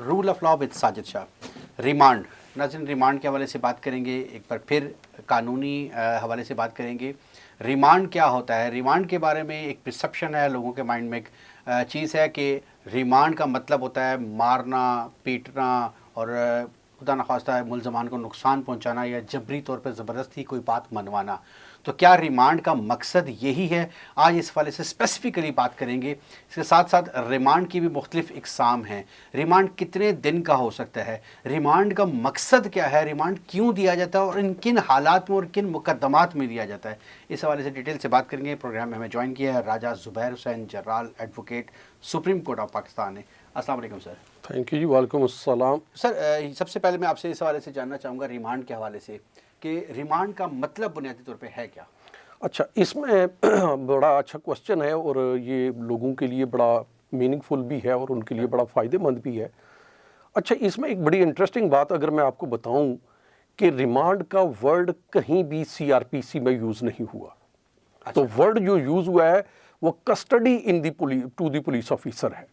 Role of law with Sajid Shah. Remand, ناظرین remand کے حوالے سے بات کریں گے، ایک بار پھر قانونی حوالے سے بات کریں گے۔ ریمانڈ کیا ہوتا ہے؟ ریمانڈ کے بارے میں ایک پرسیپشن ہے لوگوں کے مائنڈ میں، ایک چیز ہے کہ ریمانڈ کا مطلب ہوتا ہے مارنا، پیٹنا اور خدا نخواستہ ملزمان کو نقصان پہنچانا یا جبری طور پہ زبردستی کوئی بات منوانا۔ تو کیا ریمانڈ کا مقصد یہی ہے؟ آج اس حوالے سے اسپیسیفکلی بات کریں گے۔ اس کے ساتھ ساتھ ریمانڈ کی بھی مختلف اقسام ہیں۔ ریمانڈ کتنے دن کا ہو سکتا ہے؟ ریمانڈ کا مقصد کیا ہے؟ ریمانڈ کیوں دیا جاتا ہے اور ان کن حالات میں اور کن مقدمات میں دیا جاتا ہے؟ اس حوالے سے ڈیٹیل سے بات کریں گے۔ پروگرام میں ہمیں جوائن کیا ہے Raja Zubair Hussain Jarral, advocate, supreme court of Pakistan نے۔ السلام علیکم سر۔ تھینک یو جی، وعلیکم السلام۔ سر سب سے پہلے میں آپ سے اس حوالے سے جاننا چاہوں گا ریمانڈ کے حوالے سے کہ ریمانڈ کا مطلب بنیادی طور پہ ہے کیا؟ اچھا، اس میں بڑا اچھا کوسچن ہے اور یہ لوگوں کے لیے بڑا میننگ فل بھی ہے اور ان کے لیے بڑا فائدہ مند بھی ہے۔ اچھا، اس میں ایک بڑی انٹرسٹنگ بات اگر میں آپ کو بتاؤں کہ ریمانڈ کا ورڈ کہیں بھی سی آر پی سی میں یوز نہیں ہوا۔ تو ورڈ جو یوز ہوا ہے وہ custody in the to the police officer ہے،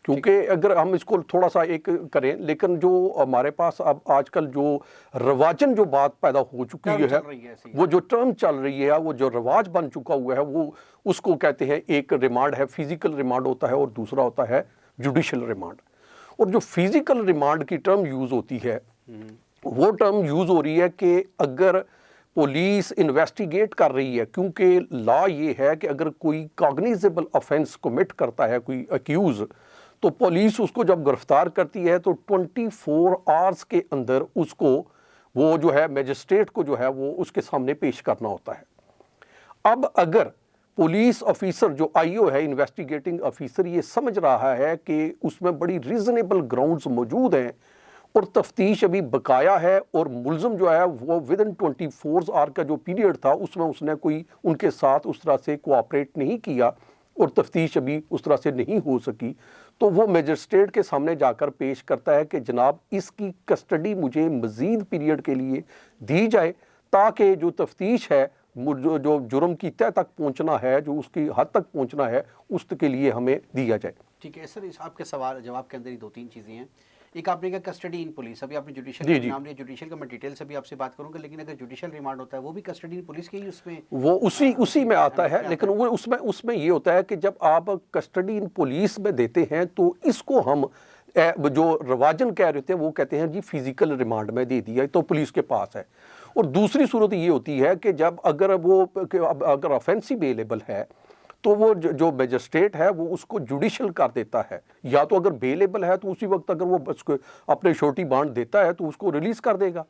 کیونکہ اگر ہم اس کو تھوڑا سا ایک کریں، لیکن جو ہمارے پاس اب آج کل جو رواجن جو بات پیدا ہو چکی ہے، وہ جو ٹرم چل رہی ہے، وہ جو رواج بن چکا ہوا ہے، وہ اس کو کہتے ہیں، ایک ریمانڈ ہے فزیکل ریمانڈ ہوتا ہے اور دوسرا ہوتا ہے جوڈیشل ریمانڈ۔ اور جو فزیکل ریمانڈ کی ٹرم یوز ہوتی ہے، وہ ٹرم یوز ہو رہی ہے کہ اگر پولیس انویسٹیگیٹ کر رہی ہے، کیونکہ لا یہ ہے کہ اگر کوئی کاگنیزیبل آفینس کمٹ کرتا ہے کوئی اکیوز، تو پولیس اس کو جب گرفتار کرتی ہے تو 24 آورز کے اندر اس کو وہ جو ہے میجسٹریٹ کو جو ہے وہ اس کے سامنے پیش کرنا ہوتا ہے۔ اب اگر پولیس آفیسر جو آئی او ہے، انویسٹیگیٹنگ آفیسر، یہ سمجھ رہا ہے کہ اس میں بڑی ریزنیبل گراؤنڈز موجود ہیں اور تفتیش ابھی بقایا ہے اور ملزم جو ہے وہ ودن 24 آور کا جو پیریڈ تھا اس میں اس نے کوئی ان کے ساتھ اس طرح سے کوآپریٹ نہیں کیا اور تفتیش ابھی اس طرح سے نہیں ہو سکی، تو وہ میجسٹریٹ کے سامنے جا کر پیش کرتا ہے کہ جناب اس کی کسٹڈی مجھے مزید پیریڈ کے لیے دی جائے تاکہ جو تفتیش ہے، جو جرم کی تہ تک پہنچنا ہے، جو اس کی حد تک پہنچنا ہے، اس کے لیے ہمیں دیا جائے۔ ٹھیک ہے سر، آپ کے سوال جواب کے اندر ہی 2-3 چیزیں ہیں۔ ایک آپ نے کہا کسٹڈی ان پولیس، ابھی آپ نے جوڈیشل کا نام لیا، جوڈیشل کا میں ڈیٹیل سے بھی آپ سے بات کروں گا، لیکن اگر جوڈیشل ریمانڈ ہوتا ہے وہ بھی کسٹڈی ان پولیس کے ہی اس میں وہ اسی میں آتا ہے، لیکن وہ اس میں یہ ہوتا ہے کہ جب آپ کسٹڈی ان پولیس میں دیتے ہیں تو اس کو ہم جو رواجن کہہ رہے تھے وہ کہتے ہیں جی فزیکل ریمانڈ میں دے دیا تو پولیس کے پاس ہے۔ اور دوسری صورت یہ ہوتی ہے کہ جب اگر آفینس اویلیبل ہے تو وہ جو میجسٹریٹ ہے وہ اس کو جوڈیشل کر دیتا ہے، یا تو اگر بیلیبل ہے تو اسی وقت اگر وہ اپنے شورٹی بانڈ دیتا ہے تو اس کو ریلیز کر دے گا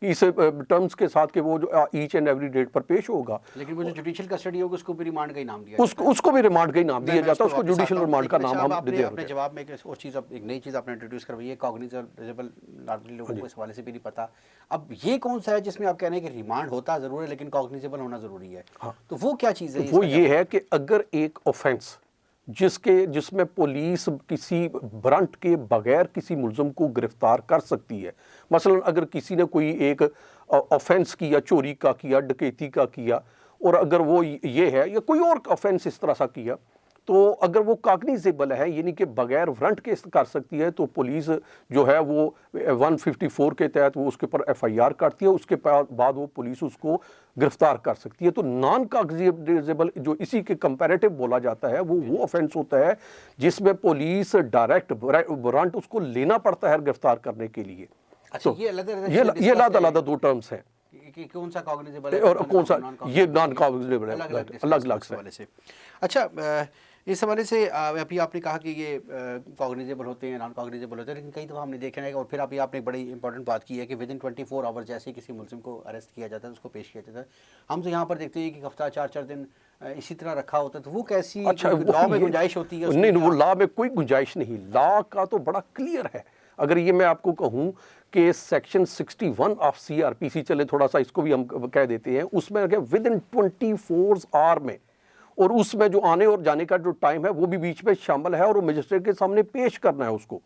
اس ٹرمز کے ساتھ کہ وہ جو ایچ اینڈ ایوری ڈیٹ پر پیش ہوگا۔ لیکن وہ جو جوڈیشل کسٹڈی ہوگا اس کو بھی ریمانڈ کا ہی نام دیا اس کو بھی ریمانڈ کا ہی نام دیا جاتا ہے، اس کو جوڈیشل ریمانڈ کا نام ہم دیتے ہیں۔ اپنے جواب میں ایک اور چیز، ایک نئی چیز آپ نے انٹروڈیوس کروائی ہے، کاگنیزیبل، نارملی لوگوں کو اس حوالے سے بھی نہیں پتا۔ اب یہ کون سا ہے جس میں آپ کہہ رہے ہیں کہ ریمانڈ ہوتا ضرور ہے لیکن کاگنیزیبل ہونا ضروری ہے؟ تو وہ کیا چیز ہے؟ وہ یہ ہے کہ اگر ایک آفینس جس میں پولیس کسی برانٹ کے بغیر کسی ملزم کو گرفتار کر سکتی ہے، مثلا اگر کسی نے کوئی ایک آفینس کیا، چوری کا کیا، ڈکیتی کا کیا، اور اگر وہ یہ ہے یا کوئی اور آفینس اس طرح سا کیا، تو اگر وہ کاگنیزیبل ہے یعنی کہ بغیر وارنٹ کے کر سکتی ہے تو پولیس جو ہے وہ 154 کے تحت وہ اس کے پر ایف آئی آر کرتی ہے، اس کے بعد وہ پولیس اس کو گرفتار کر سکتی ہے۔ تو نان کاگنیزیبل جو اسی کے کمپیریٹو بولا جاتا ہے وہ آفینس ہوتا ہے جس میں پولیس ڈائریکٹ وارنٹ اس کو لینا پڑتا ہے گرفتار کرنے کے لیے۔ یہ علیحدہ 2 ٹرمز ہیں، کون سا کاگنیزیبل ہے اور کون سا یہ نان کاگنیزیبل ہے، الگ الگ سے۔ اچھا، اس حوالے سے ابھی آپ نے کہا کہ یہ کاگنیزیبل ہوتے ہیں، نان کاگنیزیبل ہوتے ہیں، لیکن کئی دفعہ ہم نے دیکھا ہے اور پھر ابھی آپ نے ایک بڑی امپورٹنٹ بات کی ہے کہ ودن 24 آور جیسے کسی ملزم کو اریسٹ کیا جاتا ہے، اس کو پیش کیا جاتا ہے۔ ہم تو یہاں پر دیکھتے ہیں کہ ہفتہ 4 دن اسی طرح رکھا ہوتا ہے، تو وہ کیسی لا میں گنجائش ہوتی ہے؟ نہیں، وہ لا میں کوئی گنجائش نہیں، لا کا تو بڑا کلیئر ہے۔ اگر یہ میں آپ کو کہوں کہ section 61 of C R P C, چلے تھوڑا سا اس کو بھی ہم کہہ دیتے ہیں، اس میں ودن 24 آور میں، اور اس میں جو آنے اور جانے کا جو ٹائم ہے وہ بھی بیچ میں شامل ہے، اور وہ مجسٹریٹ کے سامنے پیش کرنا ہے اس کو۔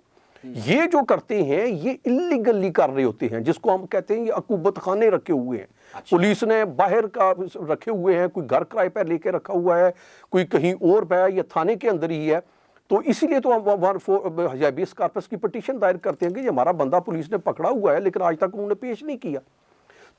یہ جو کرتے ہیں یہ انلیگلی کر رہے ہوتے ہیں، جس کو ہم کہتے ہیں یہ عقوبت خانے رکھے ہوئے ہیں، پولیس نے باہر کا رکھے ہوئے ہیں، کوئی گھر کرائے پہ لے کے رکھا ہوا ہے، کوئی کہیں اور پہ یا تھانے کے اندر ہی ہے، تو اسی لیے تو ہم 14 ہیبیس کارپس کی پٹیشن دائر کرتے ہیں کہ یہ ہمارا بندہ پولیس نے پکڑا ہوا ہے لیکن آج تک انہوں نے پیش نہیں کیا.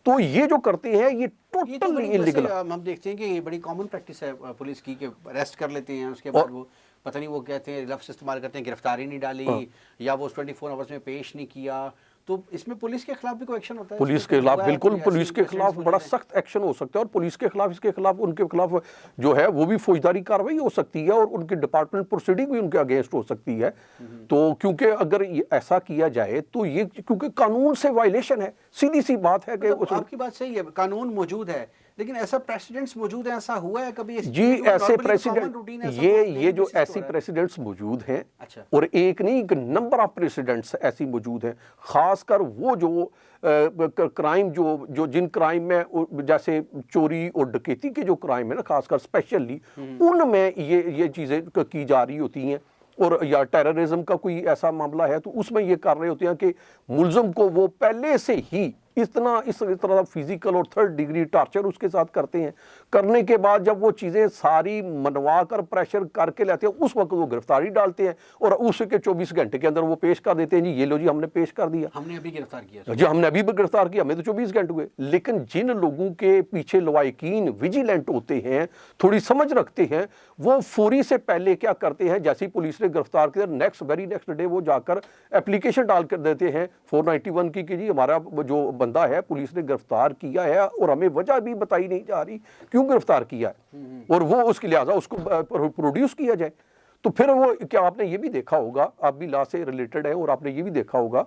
تو یہ جو کرتے ہیں یہ ٹوٹلی انلیگل ہے. ہم دیکھتے ہیں کہ یہ بڑی کامن پریکٹس ہے پولیس کی کہ اریسٹ کر لیتے ہیں, اس کے بعد وہ پتہ نہیں وہ کہتے ہیں لفظ استعمال کرتے ہیں گرفتاری نہیں ڈالی یا وہ 24 آورس میں پیش نہیں کیا. تو اس میں پولیس کے خلاف بھی کوئی ایکشن ہوتا ہے؟ پولیس کے خلاف بالکل پولیس کے خلاف بڑا سخت ایکشن ہو سکتا ہے, اور پولیس کے خلاف اس کے خلاف ان کے خلاف جو ہے وہ بھی فوجداری کارروائی ہو سکتی ہے, اور ان کی ڈپارٹمنٹ پروسیڈنگ بھی ان کے اگینسٹ ہو سکتی ہے. تو کیونکہ اگر ایسا کیا جائے تو یہ کیونکہ قانون سے وائلیشن ہے, سیدھی سی بات ہے کہ آپ کی بات صحیح ہے, قانون موجود ہے لیکن ایسا پریسیڈنٹس موجود ہیں, ایسا ہوا ہے کبھی؟ جی ایسے پریسیڈنٹ, یہ جو ایسی پریسیڈنٹس موجود ہیں, اور ایک نہیں ایک نمبر آف پریسیڈنٹس ایسی موجود ہیں, خاص کر وہ جو کرائم جو جن کرائم میں جیسے چوری اور ڈکیتی کے جو کرائم ہے نا, خاص کر اسپیشلی ان میں یہ چیزیں کی جا رہی ہوتی ہیں, اور یا ٹیررزم کا کوئی ایسا معاملہ ہے تو اس میں یہ کر رہے ہوتے ہیں کہ ملزم کو وہ پہلے سے ہی اس طرح فزیکل اور 3rd ڈگری ٹارچر اس کے ساتھ کرتے ہیں. کرنے کے بعد جب وہ چیزیں ساری منوا کر پریشر کر کے لیتے ہیں, اس وقت وہ گرفتاری ڈالتے ہیں اور اس کے 24 گھنٹے کے اندر وہ پیش کر دیتے ہیں, جی یہ لو جی ہم نے پیش کر دیا, ہم نے ابھی گرفتار کیا, جی ہم نے ابھی گرفتار کیا, ہمیں تو 24 گھنٹے ہوئے. لیکن جن لوگوں کے پیچھے لوائقین ویجیلنٹ ہوتے ہیں, تھوڑی سمجھ رکھتے ہیں, وہ فوری سے پہلے کیا کرتے ہیں, جیسے پولیس نے گرفتار کیا ویری نیکسٹ ڈے وہ جا کر اپلیکیشن ڈال کر دیتے ہیں 491 کی کہ جی ہمارا جو بندہ ہے پولیس نے گرفتار کیا ہے اور ہمیں وجہ بھی بتائی نہیں جا رہی کیوں گرفتار کیا ہے, اور وہ اس کے لہٰذا اس کو پروڈیوس کیا جائے. تو پھر وہ کیا آپ نے یہ بھی دیکھا ہوگا, آپ بھی لا سے ریلیٹڈ ہے, اور آپ نے یہ بھی دیکھا ہوگا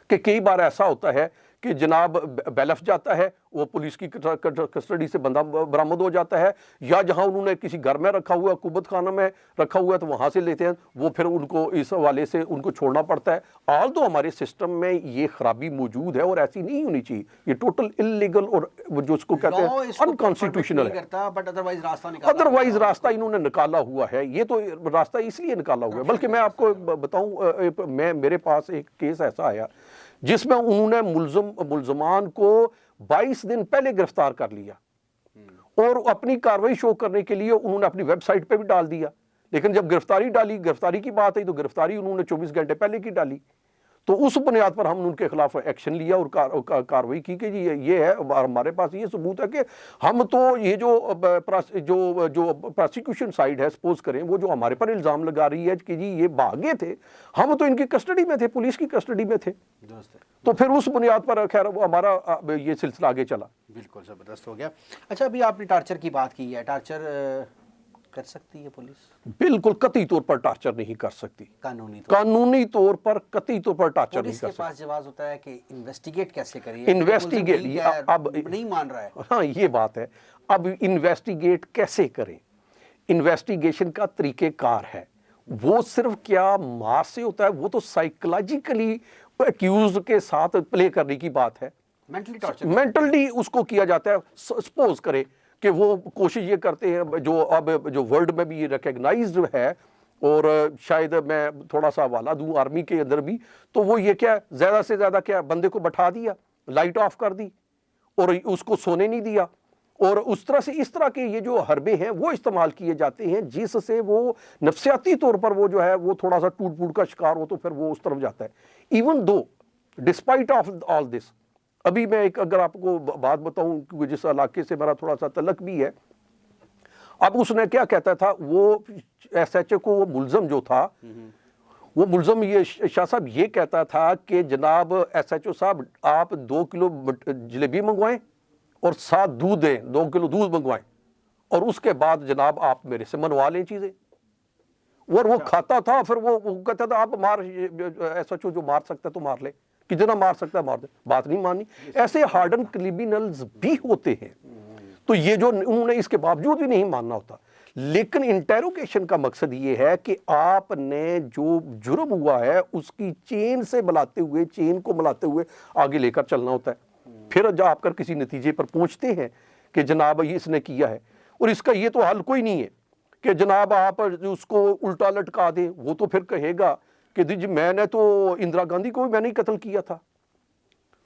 کہ کئی بار ایسا ہوتا ہے کہ جناب بیلف جاتا ہے, وہ پولیس کی کسٹڈی سے بندہ برآمد ہو جاتا ہے, یا جہاں انہوں نے کسی گھر میں رکھا ہوا, قوت خانہ میں رکھا ہوا ہے تو وہاں سے لیتے ہیں, وہ پھر ان کو اس حوالے سے ان کو چھوڑنا پڑتا ہے. آل تو ہمارے سسٹم میں یہ خرابی موجود ہے اور ایسی نہیں ہونی چاہیے, یہ ٹوٹل انلیگل اور جو اس کو کہتے ہیں انکانسٹیٹیوشنل ہے. ادروائز راستہ انہوں نے نکالا ہوا ہے, یہ تو راستہ اس لیے نکالا ہوا ہے. بلکہ میں آپ کو بتاؤں, میرے پاس ایک کیس ایسا آیا جس میں انہوں نے ملزمان کو 22 دن پہلے گرفتار کر لیا, اور اپنی کاروائی شو کرنے کے لیے انہوں نے اپنی ویب سائٹ پہ بھی ڈال دیا, لیکن جب گرفتاری کی بات ہے تو گرفتاری انہوں نے 24 گھنٹے پہلے کی ڈالی. تو اس بنیاد پر ہم نے ان کے خلاف ایکشن لیا اور کاروائی کی کہ جی یہ ہے, ہمارے پاس یہ ثبوت ہے کہ ہم تو یہ جو پروسیکیوشن سائڈ ہے سپوز کریں وہ جو ہمارے پر الزام لگا رہی ہے کہ جی یہ بھاگے تھے, ہم تو ان کی کسٹڈی میں تھے, پولیس کی کسٹڈی میں تھے. تو پھر اس بنیاد پر خیر وہ ہمارا یہ سلسلہ آگے چلا. بالکل زبردست ہو گیا. اچھا ابھی آپ نے ٹارچر کی بات کی ہے, ٹارچر کر سکتی ہے پولیس؟ بالکل قطعی طور پر ٹارچر نہیں کر سکتی, قانونی طور پر قطعی طور پر ٹارچر نہیں کر سکتی. پولیس کے پاس جواز ہوتا ہے کہ انویسٹیگیٹ کیسے کریں, انویسٹیگیٹ اب نہیں مان رہا ہے, ہاں یہ بات ہے, اب انویسٹیگیٹ کیسے کریں, انویسٹیگیشن کا طریقہ کار ہے, وہ صرف کیا مار سے ہوتا ہے, وہ تو سائیکولوجیکلی ایکیوز کے ساتھ پلے کرنے کی بات ہے, مینٹلی اس کو کیا جاتا ہے. سپوز کرے کہ وہ کوشش یہ کرتے ہیں جو ورلڈ میں بھی یہ ریکگنائزڈ ہے, اور شاید میں تھوڑا سا حوالہ دوں آرمی کے اندر بھی, تو وہ یہ کیا زیادہ سے زیادہ کیا بندے کو بٹھا دیا, لائٹ آف کر دی اور اس کو سونے نہیں دیا, اور اس طرح کے یہ جو حربے ہیں وہ استعمال کیے جاتے ہیں جس سے وہ نفسیاتی طور پر وہ جو ہے وہ تھوڑا سا ٹوٹ پھوٹ کا شکار ہو تو پھر وہ اس طرف جاتا ہے. Even though despite of all this, ابھی میں ایک اگر آپ کو بات بتاؤں کیونکہ جس علاقے سے میرا تھوڑا سا تعلق بھی ہے, اب اس نے کیا کہتا تھا, وہ ایس ایچ او کو وہ ملزم جو تھا, وہ ملزم یہ شاہ صاحب یہ کہتا تھا کہ جناب ایس ایچ او صاحب آپ 2 کلو جلیبی منگوائیں اور ساتھ دودھ دیں, 2 کلو دودھ منگوائیں, اور اس کے بعد جناب آپ میرے سے منوا لیں چیزیں. اور وہ کھاتا تھا, پھر وہ کہتا تھا آپ ایس ایچ او جو مار سکتا ہے تو مار لے, کتنا مار سکتا ہے مار دے, بات نہیں مانی. ایسے ہارڈن کریمنلز بھی ہوتے ہیں, تو یہ جو انہوں نے اس کے باوجود بھی نہیں ماننا ہوتا. لیکن انٹیروگیشن کا مقصد یہ ہے کہ آپ نے جو جرم ہوا ہے اس کی چین کو ملاتے ہوئے آگے لے کر چلنا ہوتا ہے. پھر جب آپ کر کسی نتیجے پر پہنچتے ہیں کہ جناب یہ اس نے کیا ہے, اور اس کا یہ تو حل کوئی نہیں ہے کہ جناب آپ اس کو الٹا لٹکا دیں, وہ تو پھر کہے گا کہ جی میں نے تو اندرا گاندھی کو بھی میں نے قتل کیا تھا,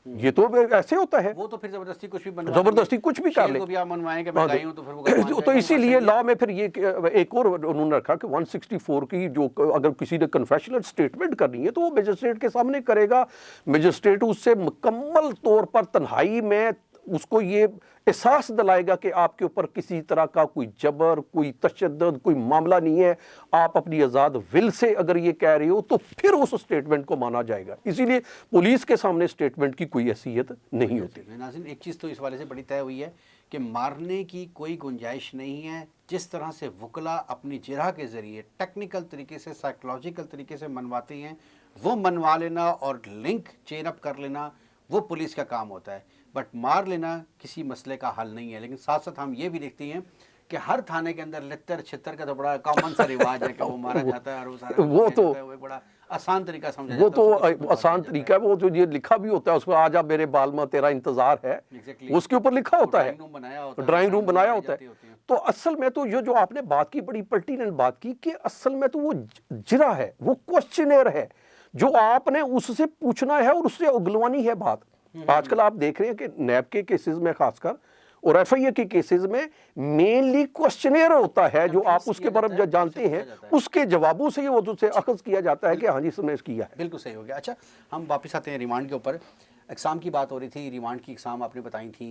یہ تو ایسے ہوتا ہے, وہ تو پھر زبردستی کچھ بھی زبردستی کچھ بھی کر لیں بھی آپ منوائیں کہ میں گئی ہوں تو پھر وہ تو اسی لیے لا میں پھر یہ ایک اور انہوں نے رکھا کہ 164 کی جو اگر کسی نے کنفیشنل سٹیٹمنٹ کرنی ہے تو وہ میجسٹریٹ کے سامنے کرے گا. میجسٹریٹ اس سے مکمل طور پر تنہائی میں اس کو یہ احساس دلائے گا کہ آپ کے اوپر کسی طرح کا کوئی جبر, کوئی تشدد, کوئی معاملہ نہیں ہے, آپ اپنی آزاد ول سے اگر یہ کہہ رہے ہو تو پھر اس سٹیٹمنٹ کو مانا جائے گا. اسی لیے پولیس کے سامنے سٹیٹمنٹ کی کوئی حیثیت نہیں ہوتی. ناظرین ایک چیز تو اس والے سے بڑی طے ہوئی ہے کہ مارنے کی کوئی گنجائش نہیں ہے. جس طرح سے وکلا اپنی جرح کے ذریعے ٹیکنیکل طریقے سے, سائیکولوجیکل طریقے سے منواتے ہیں, وہ منوا لینا اور لنک چین اپ کر لینا وہ پولیس کا کام ہوتا ہے. بٹ مار لینا کسی مسئلے کا حل نہیں ہے. لیکن ساتھ ساتھ ہم یہ بھی دیکھتے ہیں کہ ہر تھانے کے اندر لتر چھتر کا تو بڑا کامن سا رواج ہے کہ وہ مارا جاتا ہے اور وہ سارا وہ تو ایک بڑا آسان طریقہ سمجھا وہ جاتا ہے. تو آسان طریقہ ہے, وہ جو یہ لکھا بھی ہوتا ہے اس کو آجا میرے بالما تیرا انتظار ہے, اس کے اوپر لکھا ہوتا ہے, ڈرائنگ روم بنایا ہوتا ہے. تو اصل میں تو یہ جو آپ نے بات کی بڑی پرٹیننٹ بات کی کہ اصل میں تو وہ جرا ہے, وہ کوسچنر ہے جو آپ نے اس سے پوچھنا ہے اور اس سے اگلوانی ہے بات. آج کل آپ دیکھ رہے ہیں کہ نیب کے کیسز میں خاص کر اور ایف آئی اے کے کیسز میں مینلی کوسچنر ہوتا ہے جو آپ اس کے بارے میں جانتے ہیں, اس کے جوابوں سے یہ وہ سے اخذ کیا جاتا ہے کہ ہاں جی اس نے کیا ہے. بالکل صحیح ہو گیا. اچھا ہم واپس آتے ہیں ریمانڈ کے اوپر. اقسام کی بات ہو رہی تھی, ریمانڈ کی اقسام آپ نے بتائی تھی,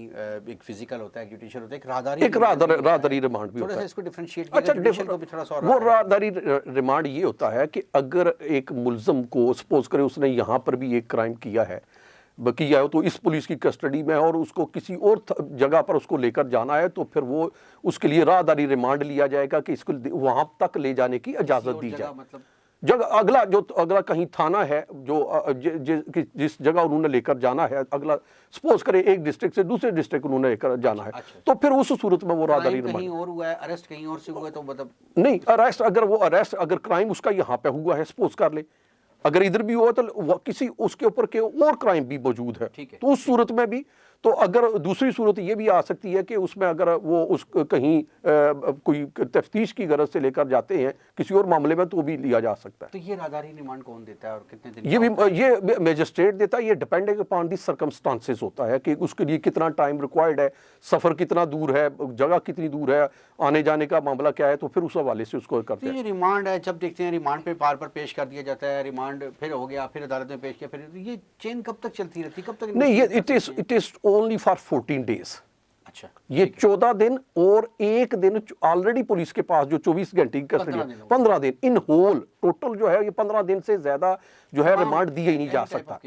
ایک فزیکل ہوتا ہے, ایک جوڈیشل ہوتا ہے, ایک راہداری ریمانڈ بھی ہوتا ہے. اس کو ڈیفرنشیٹ اچھا کیا. وہ راہداری ریمانڈ یہ ہوتا ہے کہ اگر ایک ملزم کو سپوز کرے اس نے یہاں پر بھی ایک کرائم کیا ہے تو اس پولیس کی کسٹڈی میں اور اس کو کسی اور جگہ پر اس کو لے کر جانا ہے تو پھر وہ اس کے لیے راہداری ریمانڈ لیا جائے گا کہ اس کو وہاں تک لے جانے کی اجازت دی جائے. جگہ اگلا کہیں تھانہ ہے جو جس جگہ انہوں نے لے کر جانا ہے, اگلا سپوز کرے ایک ڈسٹرکٹ سے دوسرے ڈسٹرکٹ انہوں نے لے کر جانا ہے, تو پھر اس صورت میں وہ راہداری ریمانڈ کہیں اور ہوا ہے, اریسٹ کہیں اور سے ہوا ہے تو مطلب نہیں, اگر کرائم اس کا یہاں پہ ہوا ہے سپوز کر لے, اگر ادھر بھی ہوا تو کسی اس کے اوپر کے اور کرائم بھی موجود ہے تو اس صورت میں بھی. تو اگر دوسری صورت یہ بھی آ سکتی ہے کہ اس میں اگر وہ اس کہیں کوئی تفتیش کی غرض سے لے کر جاتے ہیں کسی اور معاملے میں تو بھی لیا جا سکتا ہے. تو یہ راہداری ریمانڈ کون دیتا ہے اور کتنے دن؟ یہ میجسٹریٹ دیتا ہے. یہ ڈیپینڈنگ اپان دی سرکمسٹانسز ہوتا ہے کہ اس کے لیے کتنا ٹائم ریکوائرڈ ہے, سفر کتنا دور ہے, جگہ کتنی دور ہے, آنے جانے کا معاملہ کیا ہے, تو پھر اس حوالے سے اس کو کرتے ہیں. یہ ریمانڈ ہے, جب دیکھتے ہیں ریمانڈ پہ پار پر پیش کر دیا جاتا ہے, ریمانڈ پھر ہو گیا, پھر عدالت میں پیش کیا, پھر یہ چین کب تک چلتی رہتی, کب تک؟ نہیں, it is only for 14 days. اچھا, یہ 14 دن اور ایک دن آلریڈی پولیس کے پاس جو 24 گھنٹے کی کسٹڈی ہے, 15 دن ان ہول ٹوٹل جو ہے یہ 15 دن سے زیادہ جو ہے ریمانڈ دیا ہی نہیں جا سکتا.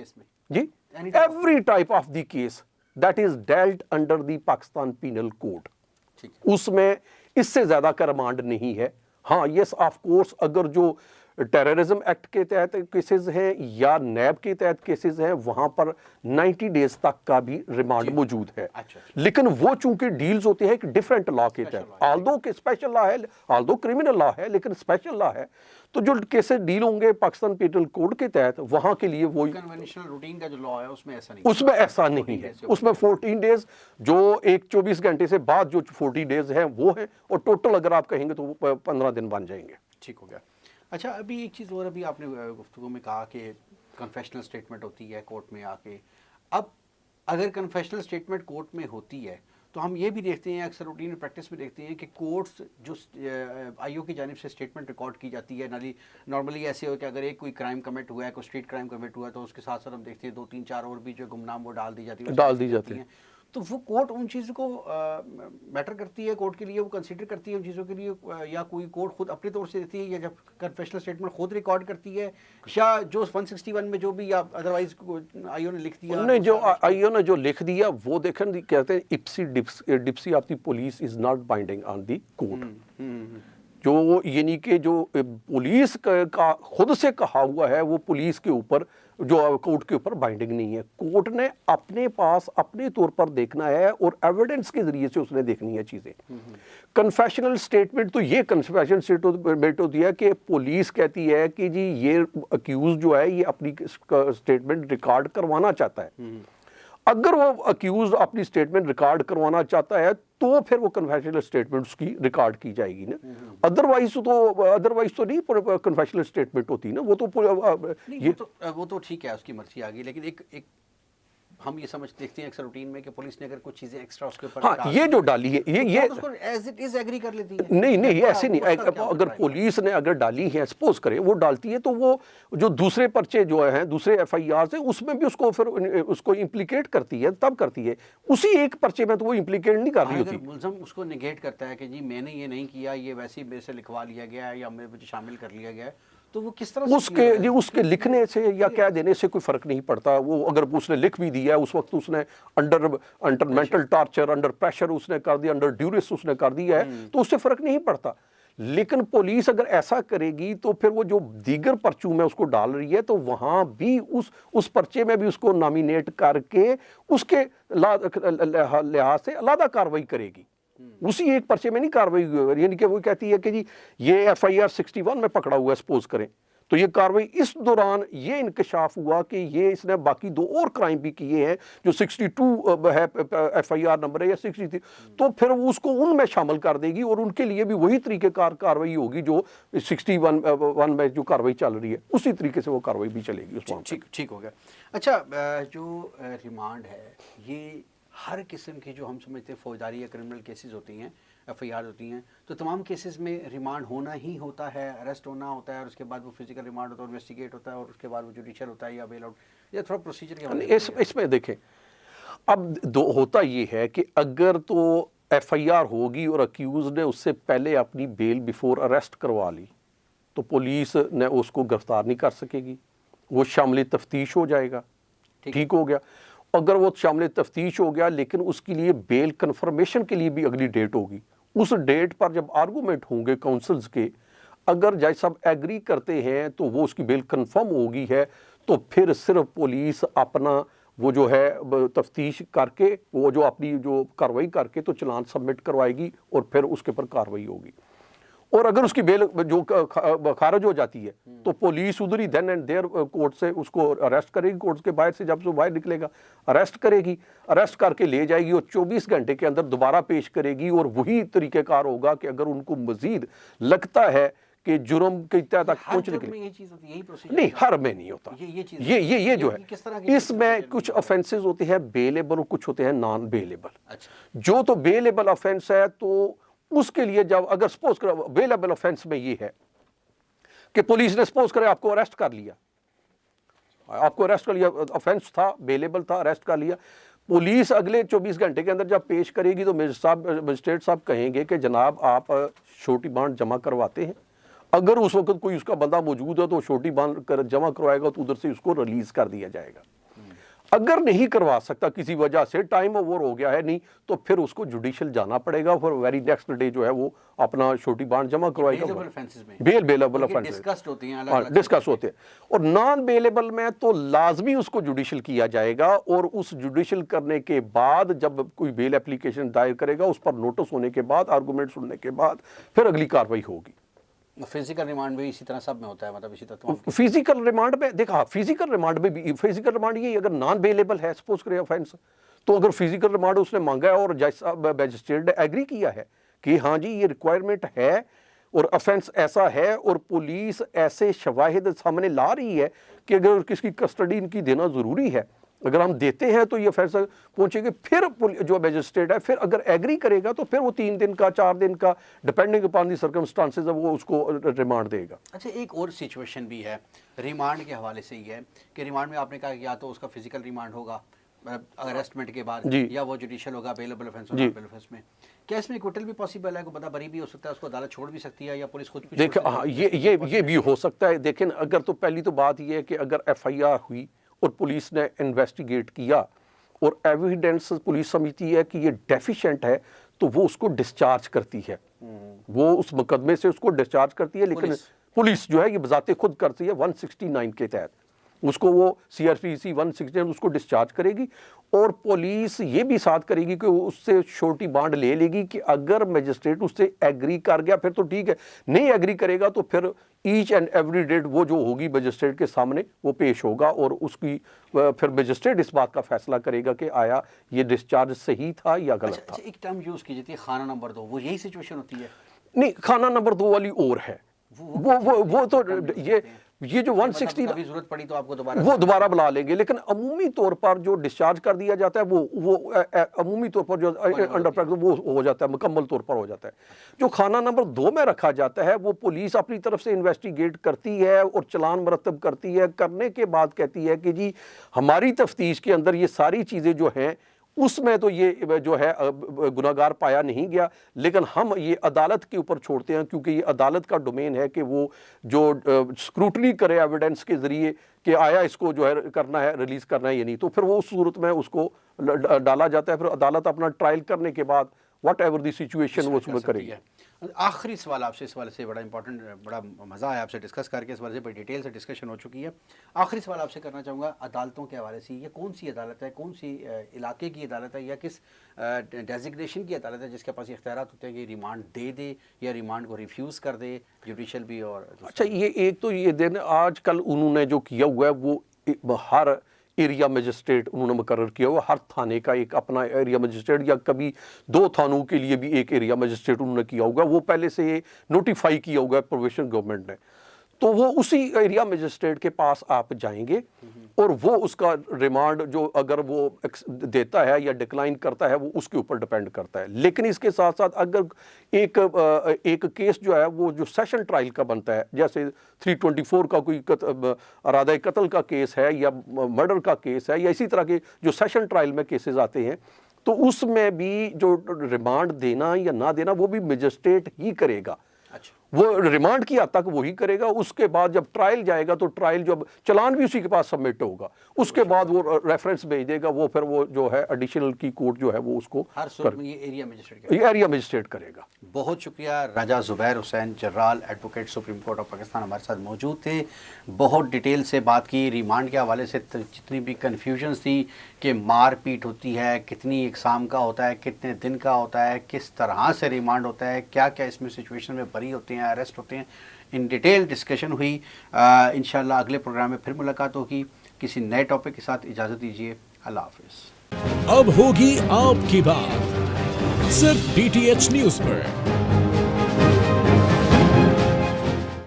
جی, every type of the case that is dealt under the Pakistan penal code, اس میں اس سے زیادہ کا ریمانڈ نہیں ہے. ہاں یس آف کورس, اگر جو ٹیررزم ایکٹ کے تحت کیسز ہیں یا نیب کے تحت کیسز ہیں وہاں پر 90 ڈیز تک کا بھی ریمانڈ موجود ہے. لیکن وہ چونکہ ڈیلز ہوتے ہیں ایک ڈیفرنٹ لا کے تحت, آلدو کہ اسپیشل لا ہے, آلدو کرمنل لا ہے لیکن اسپیشل لا ہے, تو جو کیسز ڈیل ہوں گے پاکستان پینل کوڈ کے تحت وہاں کے لیے وہی کنونشنل روٹین کا جو لا ہے اس میں ایسا نہیں, اس میں ایسا نہیں ہے. اس میں 14 ڈیز جو ایک 24 گھنٹے سے بعد جو 40 ڈیز ہیں وہ ہیں, اور ٹوٹل اگر آپ کہیں گے تو وہ 15 دن بن جائیں گے. ٹھیک ہو گیا. اچھا, ابھی ایک چیز اور, ابھی آپ نے گفتگو میں کہا کہ کنفیشنل سٹیٹمنٹ ہوتی ہے کورٹ میں آ کے. اب اگر کنفیشنل سٹیٹمنٹ کورٹ میں ہوتی ہے تو ہم یہ بھی دیکھتے ہیں, اکثر روٹین پریکٹس میں دیکھتے ہیں کہ کورٹس جو آئی او کی جانب سے سٹیٹمنٹ ریکارڈ کی جاتی ہے, نارملی ایسے ہو کہ اگر ایک کوئی کرائم کمٹ ہوا ہے, کوئی اسٹریٹ کرائم کمٹ ہوا ہے, تو اس کے ساتھ ساتھ ہم دیکھتے ہیں 2-3-4 اور بھی جو گمنام وہ ڈال دی جاتی ہیں. تو وہ کورٹ ان چیزوں کو میٹر کرتی ہے, کورٹ کے لیے وہ کنسیڈر کرتی ہے ان چیزوں کے لیے, یا کوئی کورٹ خود اپنے طور سے دیتی ہے, یا جب کنفیشنل سٹیٹمنٹ خود ریکارڈ کرتی ہے, یا جو 161 میں جو بھی یا ادروائز آئی او نے لکھ دیا؟ نہیں, جو آئی او نے جو لکھ دیا وہ دیکھیں کہتے ہیں ipse dixit of the police is not binding on the court. جو یعنی کہ جو پولیس کا خود سے کہا ہوا ہے وہ پولیس کے اوپر جو کورٹ کے اوپر بائنڈنگ نہیں ہے. کورٹ نے اپنے پاس اپنے طور پر دیکھنا ہے اور ایویڈنس کے ذریعے سے اس نے دیکھنی ہے چیزیں. کنفیشنل سٹیٹمنٹ تو یہ کنفیشنل سٹیٹمنٹ ہوتی ہے کہ پولیس کہتی ہے کہ جی یہ اکیوز جو ہے یہ اپنی سٹیٹمنٹ ریکارڈ کروانا چاہتا ہے. اگر وہ اکیوز اپنی سٹیٹمنٹ ریکارڈ کروانا چاہتا ہے تو پھر وہ کنفیشنل سٹیٹمنٹ اس کی ریکارڈ کی جائے گی نا. ادروائز تو نہیں کنفیشنل سٹیٹمنٹ ہوتی نا, وہ تو ٹھیک ہے, اس کی مرضی آ گئی. لیکن ایک ہم یہ سمجھ دیکھتے ہیں اکثر روٹین میں کہ پولیس نے اگر کچھ چیزیں ایکسٹرا اس کے اوپر ہاں یہ جو ڈالی ہے یہ اس کو ایز اٹ از ایگری کر لیتی ہے. نہیں یہ ایسے نہیں. اگر پولیس نے اگر ڈالی ہے سپوز کرے وہ ڈالتی ہے تو وہ جو دوسرے پرچے جو ہیں دوسرے ایف آئی آر سے اس میں بھی اس کو پھر اس کو امپلیکیٹ کرتی ہے تب کرتی ہے. اسی ایک پرچے میں تو وہ امپلیکیٹ نہیں کر رہی ہوتی. ملزم اس کو نگیٹ کرتا ہے کہ جی میں نے یہ نہیں کیا, یہ ویسے ہی سے لکھوا لیا گیا ہے یا مجھے شامل کر لیا گیا ہے, تو وہ کس طرح اس کے لکھنے سے یا کہہ دینے سے کوئی فرق نہیں پڑتا. وہ اگر اس نے لکھ بھی دیا اس وقت اس نے under mental torture, under pressure اس نے کر دیا, انڈر ڈیوریس اس نے کر دیا ہے تو اس سے فرق نہیں پڑتا. لیکن پولیس اگر ایسا کرے گی تو پھر وہ جو دیگر پرچوں میں اس کو ڈال رہی ہے تو وہاں بھی اس پرچے میں بھی اس کو نامینیٹ کر کے اس کے لحاظ سے علیحدہ کاروائی کرے گی. اسی ایک پرچے میں نہیں کاروائی ہوئی, یعنی کہ وہ کہتی ہے کہ جی یہ ایف آئی آر 61 میں پکڑا ہوا ہے سپوز کریں تو یہ کاروائی اس دوران یہ انکشاف ہوا کہ یہ اس نے باقی 2 اور کرائم بھی کیے ہیں جو 62 ہے ایف آئی آر نمبر ہے یا 63, تو پھر اس کو ان میں شامل کر دے گی اور ان کے لیے بھی وہی طریقے کاروائی ہوگی جو 61 میں جو کاروائی چل رہی ہے اسی طریقے سے وہ کاروائی بھی چلے گی اس وقت. ٹھیک ہو گیا. اچھا جو ریمانڈ ہے یہ ہر قسم کی جو ہم سمجھتے ہیں فوجداری یا کرمنل کیسز ہوتی ہیں, ایف آئی آر ہوتی ہیں, تو تمام کیسز میں ریمانڈ ہونا ہی ہوتا ہے, اریسٹ ہونا ہوتا ہے اور اس کے بعد وہ فزیکل ریمانڈ ہوتا ہے, انویسٹیگیٹ ہوتا ہے اور اس کے بعد وہ جوڈیشل ہوتا ہے یا بیل آؤٹ, یا تھوڑا پروسیجر کے اس میں دیکھیں اب ہوتا یہ ہے کہ اگر تو ایف آئی آر ہوگی اور اکیوز نے اس سے پہلے اپنی بیل بیفور اریسٹ کروا لی تو پولیس نے اس کو گرفتار نہیں کر سکے گی, وہ شامل تفتیش ہو جائے گا. ٹھیک ہو گیا. اگر وہ شامل تفتیش ہو گیا لیکن اس کے لیے بیل کنفرمیشن کے لیے بھی اگلی ڈیٹ ہوگی, اس ڈیٹ پر جب آرگومنٹ ہوں گے کاؤنسلز کے, اگر جج صاحب ایگری کرتے ہیں تو وہ اس کی بیل کنفرم ہوگی ہے تو پھر صرف پولیس اپنا وہ جو ہے تفتیش کر کے وہ جو اپنی جو کاروائی کر کے تو چلان سبمٹ کروائے گی اور پھر اس کے پر کاروائی ہوگی. اور اگر اس کی بیل جو خارج ہو جاتی ہے تو پولیس ادھر ہی دین اینڈ دیئر کورٹ سے اس کو اریسٹ کرے گی, کورٹ کے باہر سے جب وہ باہر نکلے گا اریسٹ کرے گی, اریسٹ کر کے لے جائے گی اور 24 گھنٹے کے اندر دوبارہ پیش کرے گی. اور وہی طریقہ کار ہوگا کہ اگر ان کو مزید لگتا ہے کہ جرم کی تہ تک پہنچنے کے لیے, نہیں ہر میں نہیں ہوتا یہ جو ہے اس میں کچھ offenses ہوتے ہیں بیلیبل اور کچھ ہوتے ہیں نان بیلیبل. جو تو بیلیبل offense ہے تو اس کے لیے جب اگر سپوز کرے بیلیبل offense میں یہ ہے کہ پولیس نے سپوز کرے آپ کو اریسٹ کر لیا, offense تھا, بیلیبل تھا, اریسٹ کر لیا, پولیس اگلے 24 گھنٹے کے اندر جب پیش کرے گی تو مجسٹریٹ صاحب کہیں گے کہ جناب آپ شورٹی بانڈ جمع کرواتے ہیں. اگر اس وقت کوئی اس کا بندہ موجود ہے تو شورٹی بانڈ جمع کروائے گا تو ادھر سے اس کو ریلیز کر دیا جائے گا. اگر نہیں کروا سکتا کسی وجہ سے, ٹائم اوور ہو گیا ہے نہیں, تو پھر اس کو جوڈیشل جانا پڑے گا, پھر ویری نیکسٹ ڈے جو ہے وہ اپنا شورٹی بانڈ جمع کروائے گا. بیلیبل offenses ڈسکس ہوتے ہیں. اور نان بیلیبل میں تو لازمی اس کو جوڈیشل کیا جائے گا اور اس جوڈیشل کرنے کے بعد جب کوئی بیل اپلیکیشن دائر کرے گا اس پر نوٹس ہونے کے بعد, آرگومنٹ سننے کے بعد پھر اگلی کاروائی ہوگی. فزیکل ریمانڈ بھی اسی طرح سب میں ہوتا ہے, مطلب اسی طرح فزیکل ریمانڈ میں دیکھا, فزیکل ریمانڈ میں بھی فزیکل ریمانڈ یہ اگر نان بیلیبل ہے سپوز کرے offense تو اگر فزیکل ریمانڈ اس نے مانگا ہے اور جج صاحب میجسٹریٹ نے ایگری کیا ہے کہ ہاں جی یہ ریکوائرمنٹ ہے اور offense ایسا ہے اور پولیس ایسے شواہد سامنے لا رہی ہے کہ اگر کس کی کسٹڈی ان کی دینا ضروری ہے, اگر ہم دیتے ہیں تو یہ فیصلہ پہنچے گے. پھر جو میجسٹریٹ ہے پھر اگر ایگری کرے گا تو پھر وہ 3 دن کا 4 دن کا ڈپینڈنگ اپان دی سرکمسٹانسز وہ اس کو ریمانڈ دے گا. اچھا ایک اور سچویشن بھی ہے ریمانڈ کے حوالے سے یہ ہے کہ ریمانڈ میں آپ نے کہا کہ یا تو اس کا فزیکل ریمانڈ ہوگا اریسٹمنٹ کے بعد یا وہ جوڈیشل ہوگا بیلیبل offense اور نان بیلیبل offense میں. کیا اس میں ایکوٹل بھی پاسبل ہے, کوئی بندہ بری بھی ہو سکتا ہے, اس کو عدالت چھوڑ بھی سکتی ہے یا پولیس خود بھی؟ دیکھیں ہاں یہ بھی ہو سکتا ہے. دیکھیں اگر تو پہلی تو بات یہ ہے کہ اگر ایف آئی آر ہوئی اور پولیس نے انویسٹیگیٹ کیا اور ایویڈنس پولیس سمجھتی ہے کہ یہ ڈیفیشینٹ ہے تو وہ اس کو ڈسچارج کرتی ہے, وہ اس مقدمے سے اس کو ڈسچارج کرتی ہے. لیکن پولیس جو ہے یہ بذات خود کرتی ہے 169 کے تحت, اس کو وہ سی آر پی سی 169 اس کو ڈسچارج کرے گی. اور پولیس یہ بھی ساتھ کرے گی کہ اس سے شورٹی بانڈ لے لے گی کہ اگر میجسٹریٹ اس سے ایگری کر گیا پھر تو ٹھیک ہے, نہیں ایگری کرے گا تو پھر ایچ اینڈ ایوری ڈیٹ وہ جو ہوگی میجسٹریٹ کے سامنے وہ پیش ہوگا اور اس کی پھر میجسٹریٹ اس بات کا فیصلہ کرے گا کہ آیا یہ ڈسچارج صحیح تھا یا غلط تھا. ایک ٹرم یوز کی جاتی ہے خانہ نمبر 2, وہ یہی سچویشن ہوتی ہے؟ نہیں, خانہ نمبر 2 والی اور ہے, وہ تو یہ یہ جو 160 کبھی ضرورت پڑی تو آپ کو دوبارہ وہ دوبارہ بلا لیں گے، لیکن عمومی طور پر جو ڈسچارج کر دیا جاتا ہے وہ عمومی طور پر جو انڈر پریکٹس وہ ہو جاتا ہے، مکمل طور پر ہو جاتا ہے۔ جو خانہ نمبر 2 میں رکھا جاتا ہے وہ پولیس اپنی طرف سے انویسٹیگیٹ کرتی ہے اور چلان مرتب کرتی ہے، کرنے کے بعد کہتی ہے کہ جی ہماری تفتیش کے اندر یہ ساری چیزیں جو ہیں اس میں تو یہ جو ہے گناہگار پایا نہیں گیا، لیکن ہم یہ عدالت کے اوپر چھوڑتے ہیں، کیونکہ یہ عدالت کا ڈومین ہے کہ وہ جو اسکروٹنی کرے ایویڈنس کے ذریعے کہ آیا اس کو جو ہے کرنا ہے، ریلیز کرنا ہے یا نہیں، تو پھر وہ اس صورت میں اس کو ڈالا جاتا ہے، پھر عدالت اپنا ٹرائل کرنے کے بعد واٹ ایور دی سچویشن وہ اس میں کرے گی۔ آخری سوال آپ سے، اس والے سے بڑا امپورٹنٹ، بڑا مزہ آیا آپ سے ڈسکس کر کے، اس والے سے بڑی ڈیٹیل سے ڈسکشن ہو چکی ہے۔ آخری سوال آپ سے کرنا چاہوں گا عدالتوں کے حوالے سے، یہ کون سی عدالت ہے، کون سی علاقے کی عدالت ہے، یا کس ڈیزگنیشن کی عدالت ہے جس کے پاس اختیارات ہوتے ہیں کہ ریمانڈ دے دے یا ریمانڈ کو ریفیوز کر دے، جوڈیشل بھی اور اچھا یہ ایک تو یہ دن آج کل انہوں نے جو کیا ہوا ہے وہ ہر ایریا مجسٹریٹ انہوں نے مقرر کیا ہوا، ہر تھانے کا ایک اپنا ایریا مجسٹریٹ، یا کبھی 2 تھانوں کے لیے بھی ایک ایریا مجسٹریٹ انہوں نے کیا ہوگا، وہ پہلے سے نوٹیفائی کیا ہوگا پروویشن گورنمنٹ نے، تو وہ اسی ایریا مجسٹریٹ کے پاس آپ جائیں گے اور وہ اس کا ریمانڈ جو اگر وہ دیتا ہے یا ڈکلائن کرتا ہے وہ اس کے اوپر ڈیپینڈ کرتا ہے۔ لیکن اس کے ساتھ ساتھ اگر ایک کیس جو ہے وہ جو سیشن ٹرائل کا بنتا ہے، جیسے 324 کا کوئی ارادہ قتل کا کیس ہے یا مرڈر کا کیس ہے یا اسی طرح کے جو سیشن ٹرائل میں کیسز آتے ہیں، تو اس میں بھی جو ریمانڈ دینا یا نہ دینا وہ بھی مجسٹریٹ ہی کرے گا۔ وہ ریمانڈ کی حد تک وہی کرے گا، اس کے بعد جب ٹرائل جائے گا تو ٹرائل جب چلان بھی اسی کے پاس سبمٹ ہوگا، اس کے بعد وہ ریفرنس بھیج دے گا، وہ پھر وہ جو ہے ایڈیشنل کی کورٹ جو ہے وہ اس کو ہر صورت میں یہ ایریا مجسٹریٹ کرے گا۔ بہت شکریہ Raja Zubair Hussain Jarral, advocate supreme court of Pakistan, ہمارے ساتھ موجود تھے، بہت ڈیٹیل سے بات کی ریمانڈ کے حوالے سے، جتنی بھی کنفیوژنس تھی کہ مار پیٹ ہوتی ہے، کتنی اقسام کا ہوتا ہے، کتنے دن کا ہوتا ہے، کس طرح سے ریمانڈ ہوتا ہے، کیا کیا اس میں سچویشن میں بری ہوتے ہیں، اریسٹ ہوتے ہیں، ان ڈیٹیل ڈسکشن ہوئی۔ انشاءاللہ اگلے پروگرام میں پھر ملاقات ہوگی کسی نئے ٹاپک کے ساتھ۔ اجازت دیجیے، اللہ حافظ۔ اب ہوگی آپ کی بات صرف DTH نیوز پر۔